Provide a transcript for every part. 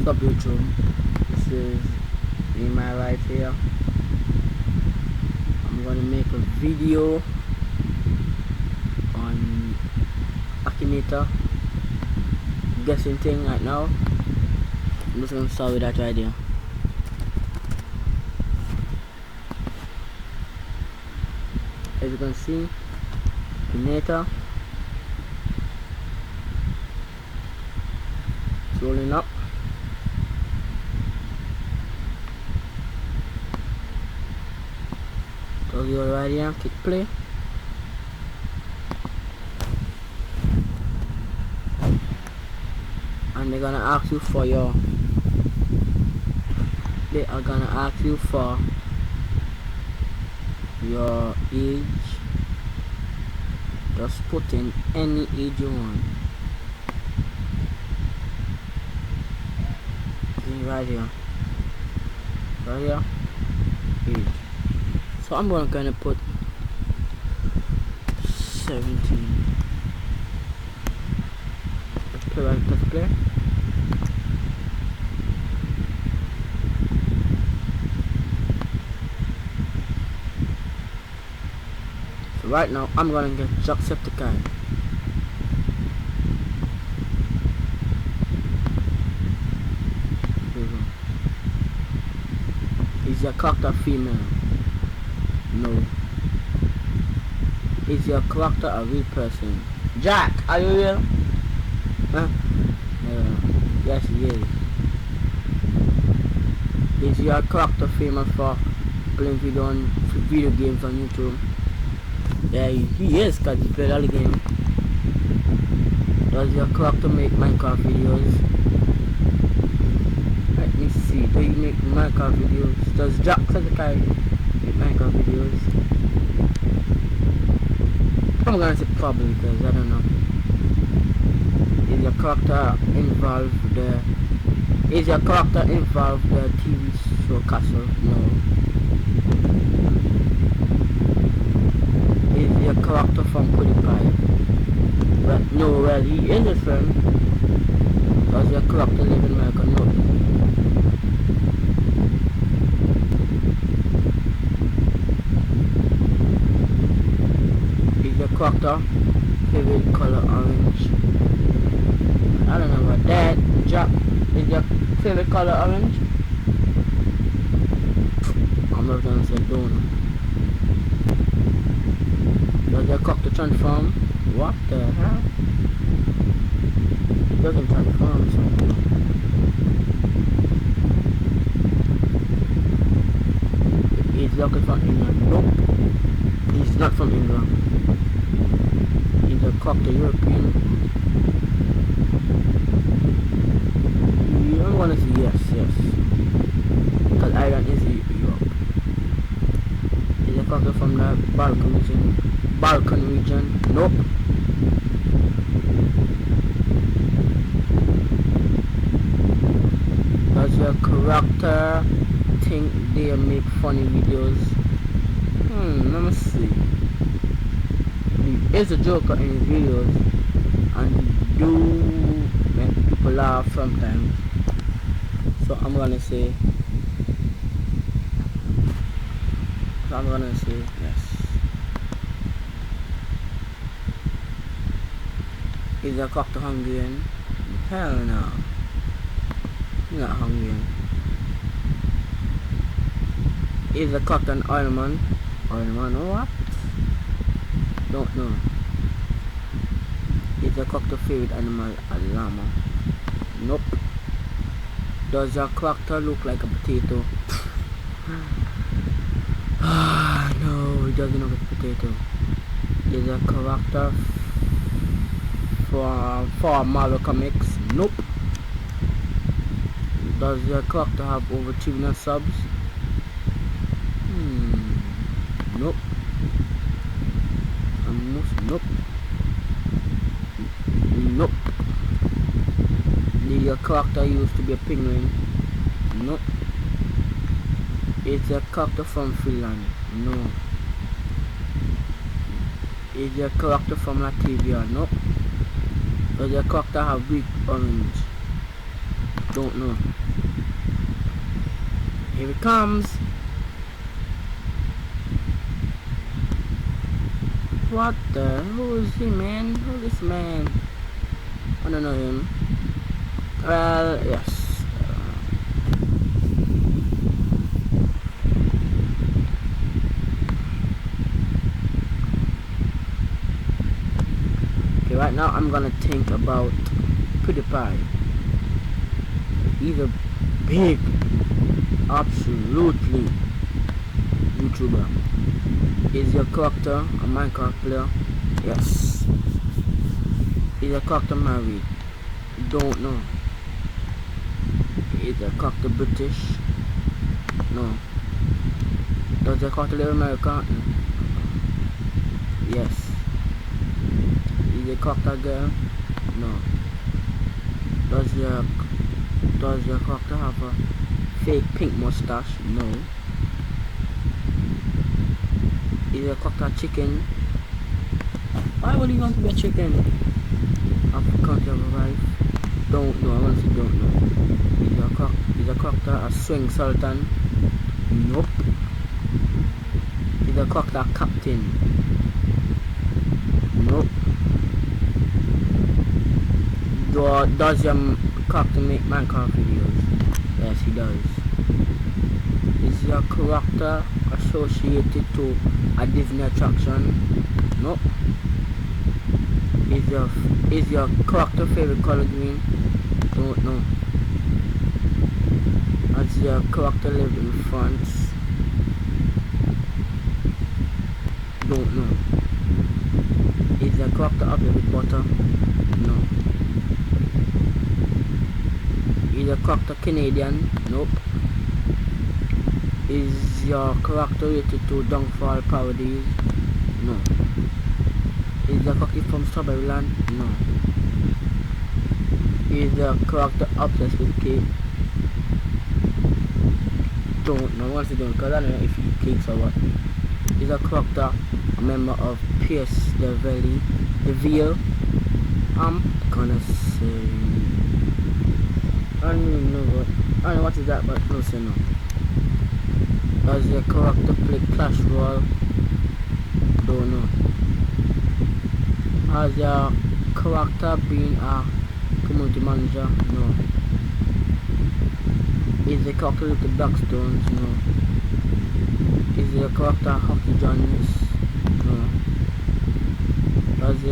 What's up YouTube? This is my right here. I'm gonna make a video on Akinator guessing thing right now. I'm just gonna start with that right there. As you can see, Akinator it's rolling up. So you right here, click play. And they're gonna ask you for your age. Just put in any age you want. See right here, age. So I'm gonna put 17. Let's play. So right now I'm gonna get Jacksepticeye. Is your character female? No. Is your character a real person? Jack, are you real? Huh? Yes, he is. Is your character famous for playing video games on YouTube? Yeah, he is, because he plays all the games. Does your character make Minecraft videos? Let me see. Do you make Minecraft videos? Does Jacksepticeye make Minecraft videos? I'm gonna say probably, because I don't know. Is your character involved the TV show Castle? No. Is your character from PewDiePie? But no, well, he is a friend. Does your character live in America? No. Is your character favorite color orange? I don't know about that. Jack, is your favorite color orange? I'm not gonna say don't. Does your character transform? What the hell? It doesn't transform, so. Is Lucky from England? Nope. He's not from England. Is your character European? I'm gonna say yes. Because Ireland is Europe. Is your character from the Balkan region? Nope. Does your character think they make funny videos? Let me see. He is a joker in his videos and he do make people laugh sometimes. So I'm gonna say yes. Is your character Hungarian? Hell no. He's not Hungarian. Is the character an oilman? Oilman or what? Don't know. Is the character favorite animal a llama? Nope. Does your character look like a potato? No, he doesn't look like a potato. Is your character for Marvel Comics? Nope. Does your character have over 2 million subs? Nope. Nope. Nope. Your character used to be a penguin? Nope. Is your character from Finland? No. Is your character from Latvia? Nope. Does your character have big orange? Don't know. Here it comes. What the? Who is he, man? Who is this man? I don't know him. Well, yes. Okay, right now I'm gonna think about PewDiePie. He's a big, absolutely YouTuber. Is your character a Minecraft player? Yes. Is your character married? Don't know. Is your character British? No. Does your character live in America? Yes. Is your character girl? No. Does your character have a fake pink mustache? No. Is your character chicken? Why would you want to be a chicken? African of life? Don't know. I honestly don't know. Is your character a swing sultan? Nope. Is your character a captain? Nope. Does your character make Minecraft videos? Yes, he does. Is your character associated to a Disney attraction? Nope. Is your character favorite color green? Don't know. Does your character live in France? Don't know. Is your character updated with butter? No. Is your character Canadian? Nope. Is your character related to Downfall parodies? No. Is your character from Strawberry Land? No. Is your character obsessed with cake? Don't know. Once don't, because I don't know if you eat cakes or what. Is your character a member of Pierce the Veil? I'm gonna say, I don't even know what. I don't know what is that, but no say no. Does your character play Clash Royale? Don't know. Has your character been a community manager? No. Is the character with the Blackstones? No. Is your character hockey journalist? No. Does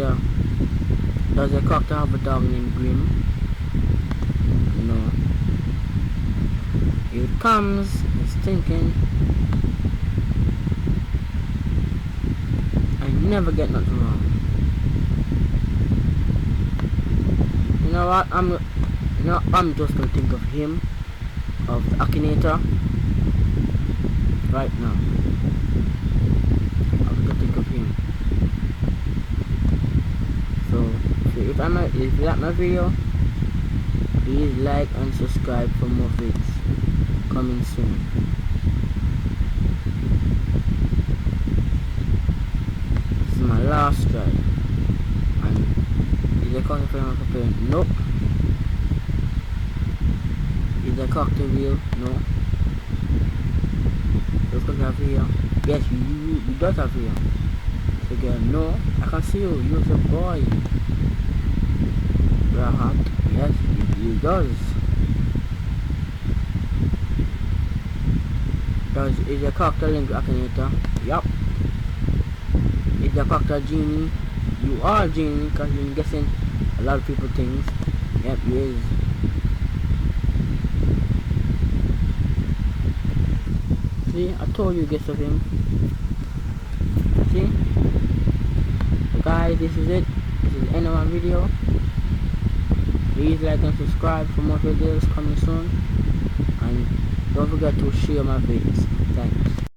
your character have a dog named Grim? No. Here it comes. It's thinking. I never get nothing wrong. You know what? I'm just gonna think of him, of Akinator, right now. I'm gonna think of him. So if you like my video, please like and subscribe for more vids coming soon. This is my last try. And is the character preparing? Nope. Is the character real? No. Let's go have here. Yes, you don't have here. Again, no, I can see you. You're a boy. You're hot. Yes, he does. Is your character linked to Akinator? Yup. Is your character Genie? You are Genie because you're guessing a lot of people things. Yep, you is. See, I told you guess of him. See? So guys, this is it. This is the end of my video. Please like and subscribe for more videos coming soon. And don't forget to share my videos. Thanks.